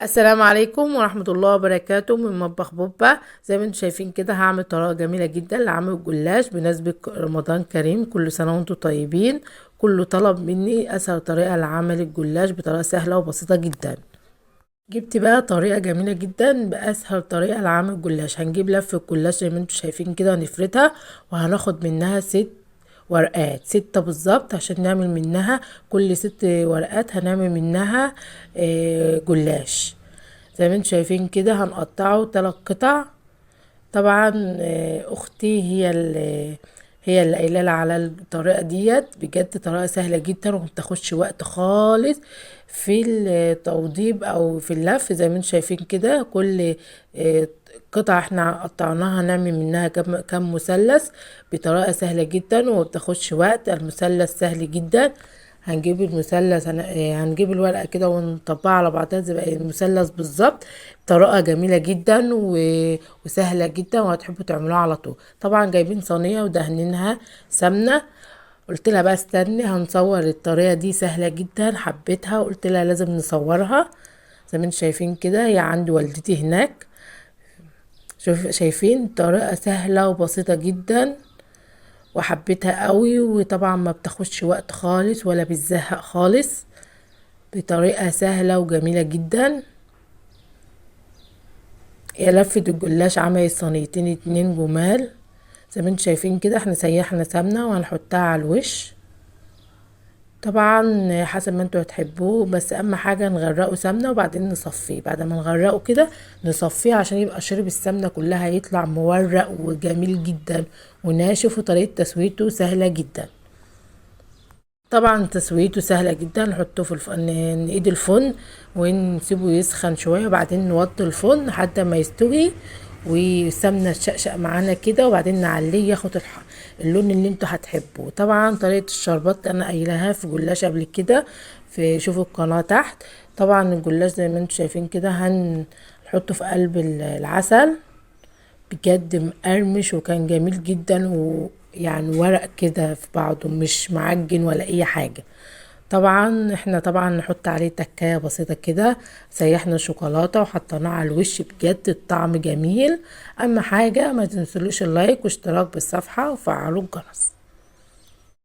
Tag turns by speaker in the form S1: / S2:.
S1: السلام عليكم ورحمة الله وبركاته من مطبخ بوبا. زي ما انتم شايفين كده هعمل طريقة جميلة جدا لعمل جلاش بمناسبة رمضان كريم. كل سنة وانتم طيبين. كله طلب مني اسهل طريقة لعمل الجلاش بطريقة سهلة وبسيطة جدا. جبت بقى طريقة جميلة جدا بأسهل طريقة لعمل الجلاش. هنجيب لفة الجلاش زي ما انتم شايفين كده ونفردها، وهناخد منها 6 ورقات، 6 بالظبط، عشان نعمل منها كل 6 ورقات هنعمل منها جلاش. زي ما انتم شايفين كده هنقطعه 3 قطع. طبعا اختي هي اللي قايله لي على الطريقه ديت. بجد طريقه سهله جدا ومبتاخدش وقت خالص في التوضيب او في اللف. زي ما انتم شايفين كده كل آه، قطعه احنا قطعناها هنعمل منها كم مثلث بطريقه سهله جدا ومبتاخدش وقت. المثلث سهل جدا. هنجيب المثلث هنجيب الورقة كده ونطبقها على بعضها زي المثلث بالظبط. طريقة جميلة جدا وسهلة جدا وهتحبوا تعملوها على طول. طبعا جايبين صينية ودهنينها سمنة. قلت لها بقى استني هنصور الطريقة دي سهلة جدا، حبيتها وقلت لها لازم نصورها. زي ما انتم شايفين كده هي عند والدتي هناك. شايفين طريقة سهلة وبسيطة جدا وحبيتها قوي، وطبعا ما بتاخدش وقت خالص ولا بتزهق خالص، بطريقة سهلة وجميلة جدا. هي لفة الجلاش عملت صينيتين 2 جمال. زي ما انتم شايفين كده احنا سيحنا سمنة وهنحطها على الوش. طبعا حسب ما انتوا هتحبوه، بس اهم حاجة نغرقه سمنة وبعدين نصفيه. بعد ما نغرقه كده نصفيه عشان يبقى شرب السمنة كلها، يطلع مورق وجميل جدا وناشف، وطريقة تسويته سهلة جدا. طبعا تسويته سهلة جدا. نحطه في نقيد الفرن ونسيبه يسخن شوية وبعدين نوطي الفرن لحد ما يستوي والسمنة تشقشق معانا كده، وبعدين نعليه ياخد اللون اللي انتوا هتحبوه. طبعا طريقة الشربات انا قايلها في جلاش قبل كده، في شوفوا القناة تحت. طبعا الجلاش زي ما انتوا شايفين كده هنحطه في قلب العسل. بجد مقرمش وكان جميل جدا، ويعني ورق كده في بعضه مش معجن ولا اي حاجة. طبعا احنا طبعا نحط عليه تكاية بسيطة كده. سيحنا شوكولاتة وحطيناه على الوش، بجد الطعم جميل. اما حاجة ما تنسلوش اللايك واشتراك بالصفحة وفعلوا الجرس.